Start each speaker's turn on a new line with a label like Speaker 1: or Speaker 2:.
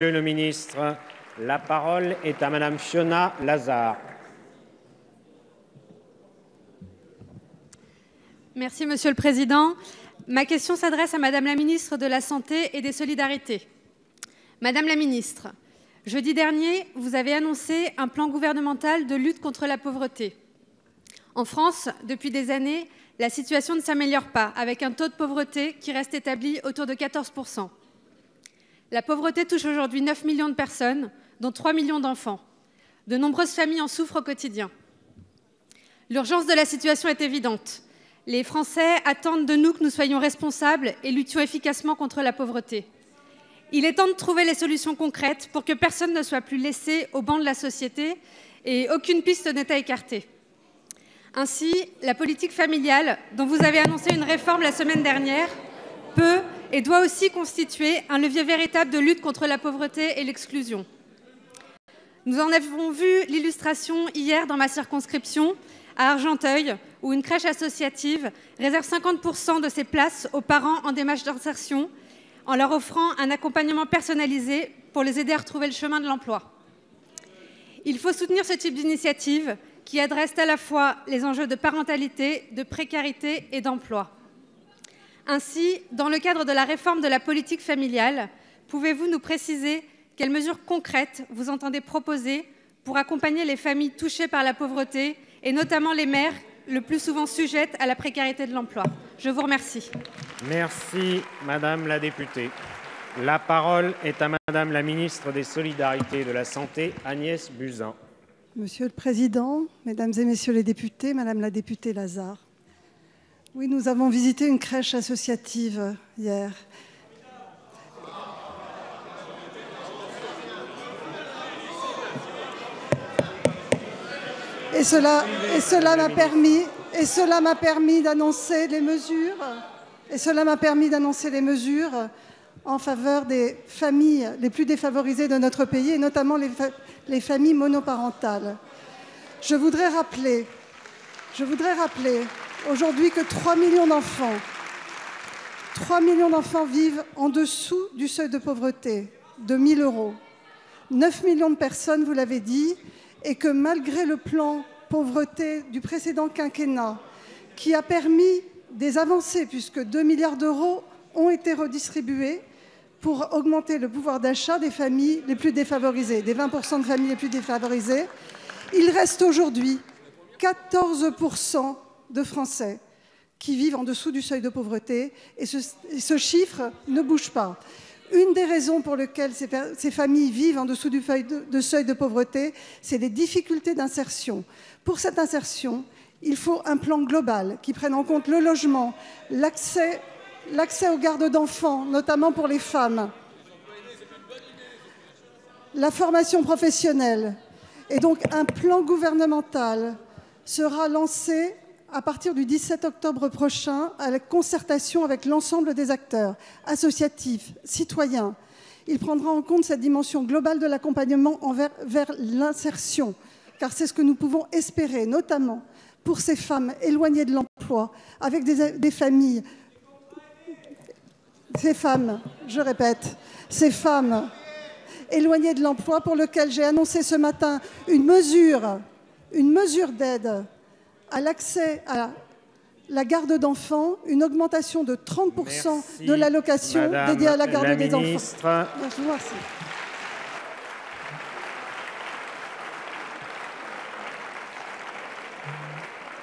Speaker 1: Monsieur le ministre, la parole est à Madame Fiona Lazard.
Speaker 2: Merci, Monsieur le Président. Ma question s'adresse à Madame la ministre de la Santé et des Solidarités. Madame la ministre, jeudi dernier, vous avez annoncé un plan gouvernemental de lutte contre la pauvreté. En France, depuis des années, la situation ne s'améliore pas, avec un taux de pauvreté qui reste établi autour de 14%. La pauvreté touche aujourd'hui 9 millions de personnes, dont 3 millions d'enfants. De nombreuses familles en souffrent au quotidien. L'urgence de la situation est évidente. Les Français attendent de nous que nous soyons responsables et luttions efficacement contre la pauvreté. Il est temps de trouver les solutions concrètes pour que personne ne soit plus laissé au banc de la société et aucune piste n'est à écarter. Ainsi, la politique familiale, dont vous avez annoncé une réforme la semaine dernière, peut et doit aussi constituer un levier véritable de lutte contre la pauvreté et l'exclusion. Nous en avons vu l'illustration hier dans ma circonscription, à Argenteuil, où une crèche associative réserve 50% de ses places aux parents en démarche d'insertion, en leur offrant un accompagnement personnalisé pour les aider à retrouver le chemin de l'emploi. Il faut soutenir ce type d'initiative qui adresse à la fois les enjeux de parentalité, de précarité et d'emploi. Ainsi, dans le cadre de la réforme de la politique familiale, pouvez-vous nous préciser quelles mesures concrètes vous entendez proposer pour accompagner les familles touchées par la pauvreté et notamment les mères le plus souvent sujettes à la précarité de l'emploi? Je vous remercie.
Speaker 1: Merci, Madame la députée. La parole est à Madame la ministre des Solidarités et de la Santé, Agnès Buzyn.
Speaker 3: Monsieur le Président, Mesdames et Messieurs les députés, Madame la députée Lazard. Oui, nous avons visité une crèche associative hier. Et cela m'a permis d'annoncer les mesures en faveur des familles les plus défavorisées de notre pays, et notamment les familles monoparentales. Je voudrais rappeler aujourd'hui que 3 millions d'enfants vivent en dessous du seuil de pauvreté de 1 000 €. 9 millions de personnes, vous l'avez dit, et que malgré le plan pauvreté du précédent quinquennat, qui a permis des avancées, puisque 2 milliards d'euros ont été redistribués pour augmenter le pouvoir d'achat des familles les plus défavorisées, des 20% de familles les plus défavorisées, il reste aujourd'hui 14% de Français qui vivent en dessous du seuil de pauvreté, et ce chiffre ne bouge pas. Une des raisons pour lesquelles ces familles vivent en dessous du seuil de pauvreté, c'est les difficultés d'insertion. Pour cette insertion, il faut un plan global qui prenne en compte le logement, l'accès aux gardes d'enfants, notamment pour les femmes, la formation professionnelle. Et donc un plan gouvernemental sera lancé à partir du 17 octobre prochain, à la concertation avec l'ensemble des acteurs associatifs, citoyens. Il prendra en compte cette dimension globale de l'accompagnement vers l'insertion, car c'est ce que nous pouvons espérer, notamment pour ces femmes éloignées de l'emploi, avec des familles, ces femmes éloignées de l'emploi, pour lesquelles j'ai annoncé ce matin une mesure d'aide à l'accès à la garde d'enfants, une augmentation de 30% de l'allocation dédiée à la garde des enfants. Merci.